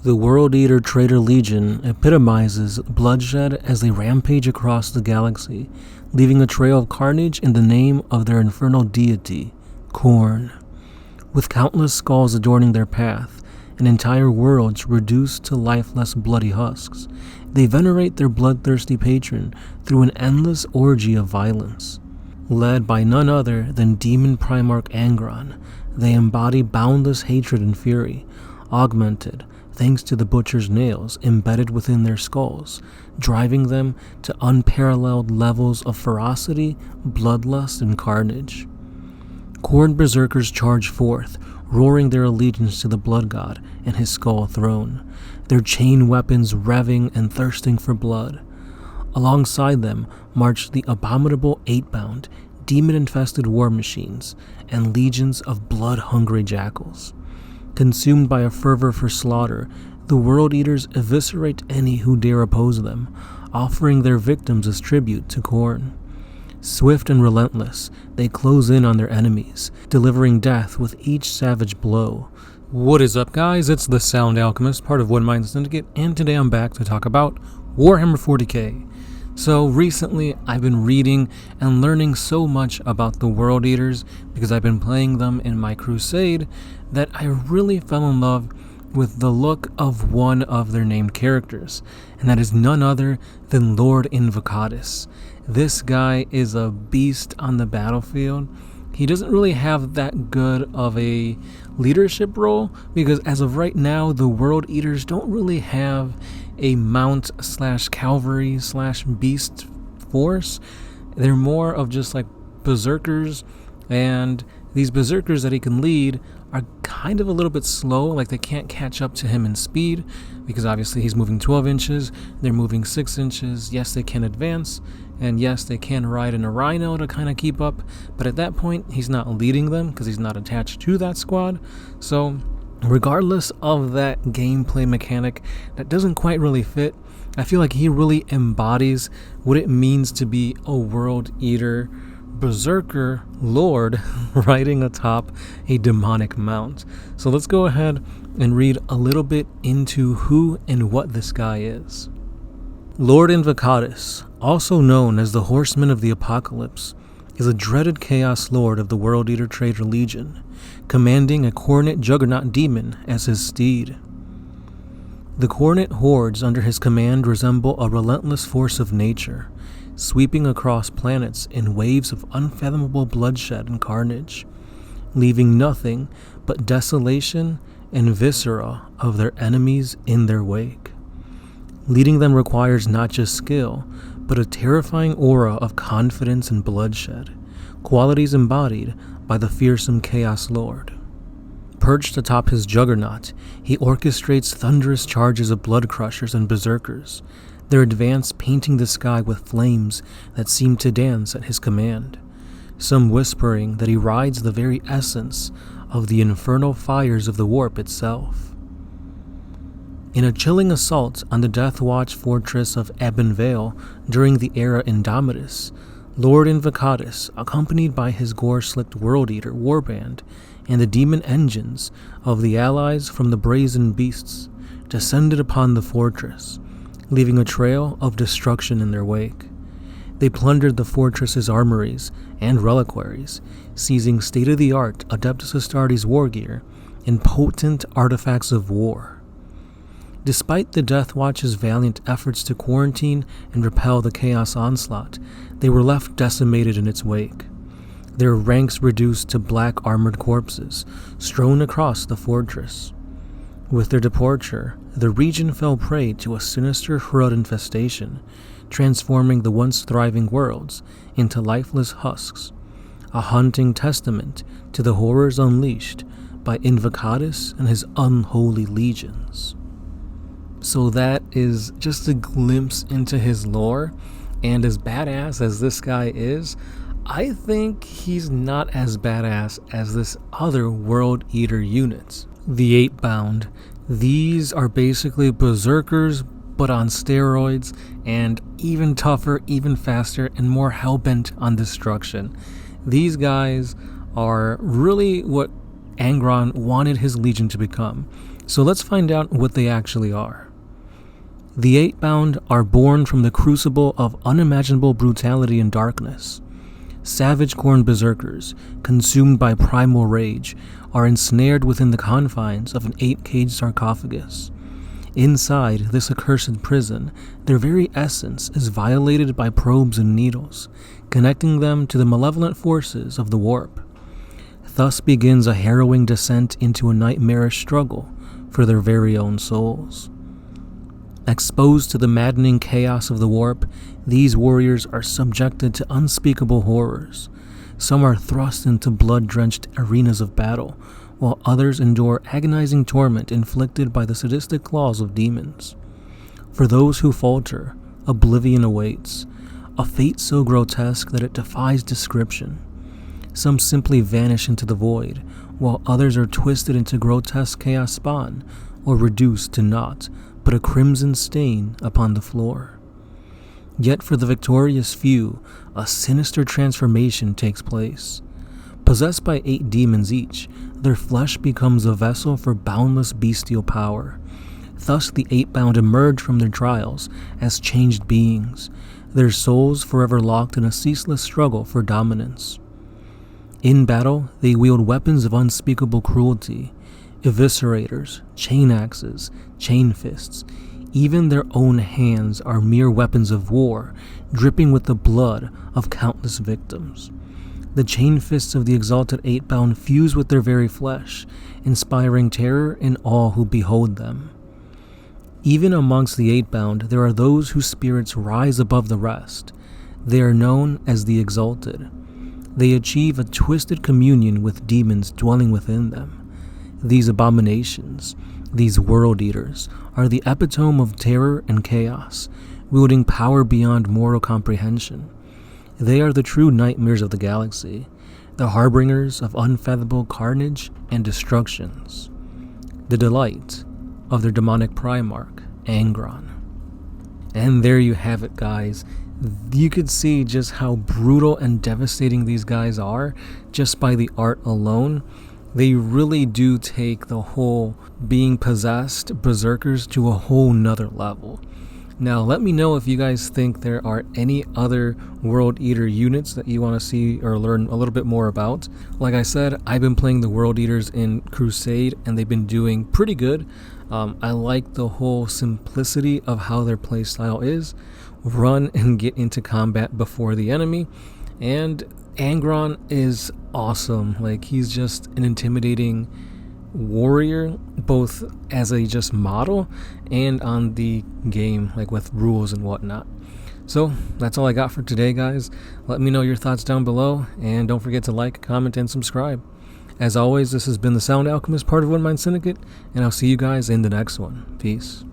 The World Eater Traitor Legion epitomizes bloodshed as they rampage across the galaxy, leaving a trail of carnage in the name of their infernal deity, Khorne. With countless skulls adorning their path, and entire worlds reduced to lifeless bloody husks, they venerate their bloodthirsty patron through an endless orgy of violence. Led by none other than Demon Primarch Angron, they embody boundless hatred and fury, augmented thanks to the butcher's nails embedded within their skulls, driving them to unparalleled levels of ferocity, bloodlust, and carnage. Khorne berserkers charge forth, roaring their allegiance to the blood god and his skull throne, their chain weapons revving and thirsting for blood. Alongside them march the abominable 8-bound, demon-infested war machines and legions of blood-hungry jackals. Consumed by a fervor for slaughter, the World Eaters eviscerate any who dare oppose them, offering their victims as tribute to Khorne. Swift and relentless, they close in on their enemies, delivering death with each savage blow. What is up, guys? It's the Sound Alchemist, part of OneMindSyndicate, and today I'm back to talk about Warhammer 40k. So recently, I've been reading and learning so much about the World Eaters because I've been playing them in my crusade that I really fell in love with the look of one of their named characters, and that is none other than Lord Invocatus. This guy is a beast on the battlefield. He doesn't really have that good of a leadership role because as of right now, the World Eaters don't really have a mount/cavalry/beast force. They're more of just like berserkers, and these berserkers that he can lead are kind of a little bit slow, like they can't catch up to him in speed because obviously he's moving 12 inches, they're moving 6 inches. Yes, they can advance, and yes, they can ride in a rhino to kind of keep up, but at that point, he's not leading them because he's not attached to that squad. So regardless of that gameplay mechanic that doesn't quite really fit, I feel like he really embodies what it means to be a World Eater berserker lord riding atop a demonic mount. So let's go ahead and read a little bit into who and what this guy is. Lord Invocatus, also known as the Horseman of the Apocalypse, is a dreaded Chaos Lord of the World Eater Traitor Legion, commanding a Khornate Juggernaut demon as his steed. The Khornate hordes under his command resemble a relentless force of nature, sweeping across planets in waves of unfathomable bloodshed and carnage, leaving nothing but desolation and viscera of their enemies in their wake. Leading them requires not just skill, but a terrifying aura of confidence and bloodshed, qualities embodied by the fearsome Chaos Lord. Perched atop his juggernaut, he orchestrates thunderous charges of blood crushers and berserkers, their advance painting the sky with flames that seem to dance at his command, some whispering that he rides the very essence of the infernal fires of the warp itself. In a chilling assault on the Deathwatch fortress of Ebon Vale during the era Indomitus, Lord Invocatus, accompanied by his gore-slicked World Eater warband and the demon engines of the allies from the Brazen Beasts, descended upon the fortress, leaving a trail of destruction in their wake. They plundered the fortress's armories and reliquaries, seizing state-of-the-art Adeptus Astartes war gear and potent artifacts of war. Despite the Deathwatch's valiant efforts to quarantine and repel the Chaos onslaught, they were left decimated in its wake, their ranks reduced to black armored corpses strewn across the fortress. With their departure, the region fell prey to a sinister Hrud infestation, transforming the once thriving worlds into lifeless husks, a haunting testament to the horrors unleashed by Invocatus and his unholy legions. So that is just a glimpse into his lore, and as badass as this guy is, I think he's not as badass as this other World Eater unit. The 8-bound. These are basically berserkers, but on steroids, and even tougher, even faster, and more hellbent on destruction. These guys are really what Angron wanted his legion to become, so let's find out what they actually are. The Eightbound are born from the crucible of unimaginable brutality and darkness. Savage-corn berserkers, consumed by primal rage, are ensnared within the confines of an 8-cage sarcophagus. Inside this accursed prison, their very essence is violated by probes and needles, connecting them to the malevolent forces of the warp. Thus begins a harrowing descent into a nightmarish struggle for their very own souls. Exposed to the maddening chaos of the warp, these warriors are subjected to unspeakable horrors. Some are thrust into blood-drenched arenas of battle, while others endure agonizing torment inflicted by the sadistic claws of demons. For those who falter, oblivion awaits, a fate so grotesque that it defies description. Some simply vanish into the void, while others are twisted into grotesque chaos spawn, or reduced to naught but a crimson stain upon the floor. Yet for the victorious few, a sinister transformation takes place. Possessed by 8 demons each, their flesh becomes a vessel for boundless bestial power. Thus the Eightbound emerge from their trials as changed beings, their souls forever locked in a ceaseless struggle for dominance. In battle, they wield weapons of unspeakable cruelty, eviscerators, chain axes, chain fists. Even their own hands are mere weapons of war, dripping with the blood of countless victims. The chain fists of the exalted Eightbound fuse with their very flesh, inspiring terror in all who behold them. Even amongst the Eightbound, there are those whose spirits rise above the rest. They are known as the Exalted. They achieve a twisted communion with demons dwelling within them. These abominations, these world eaters, are the epitome of terror and chaos, wielding power beyond mortal comprehension. They are the true nightmares of the galaxy, the harbingers of unfathomable carnage and destructions, the delight of their demonic primarch, Angron. And there you have it, guys. You could see just how brutal and devastating these guys are just by the art alone. They really do take the whole being possessed berserkers to a whole nother level. Now, let me know if you guys think there are any other World Eater units that you want to see or learn a little bit more about. Like I said, I've been playing the World Eaters in Crusade, and they've been doing pretty good. I like the whole simplicity of how their playstyle is. Run and get into combat before the enemy. And Angron is awesome. Like, he's just an intimidating warrior, both as a just model and on the game, like with rules and whatnot. So that's all I got for today, guys. Let me know your thoughts down below, and don't forget to like, comment, and subscribe. As always, this has been the Sound Alchemist, part of OneMindSyndicate, and I'll see you guys in the next one. Peace.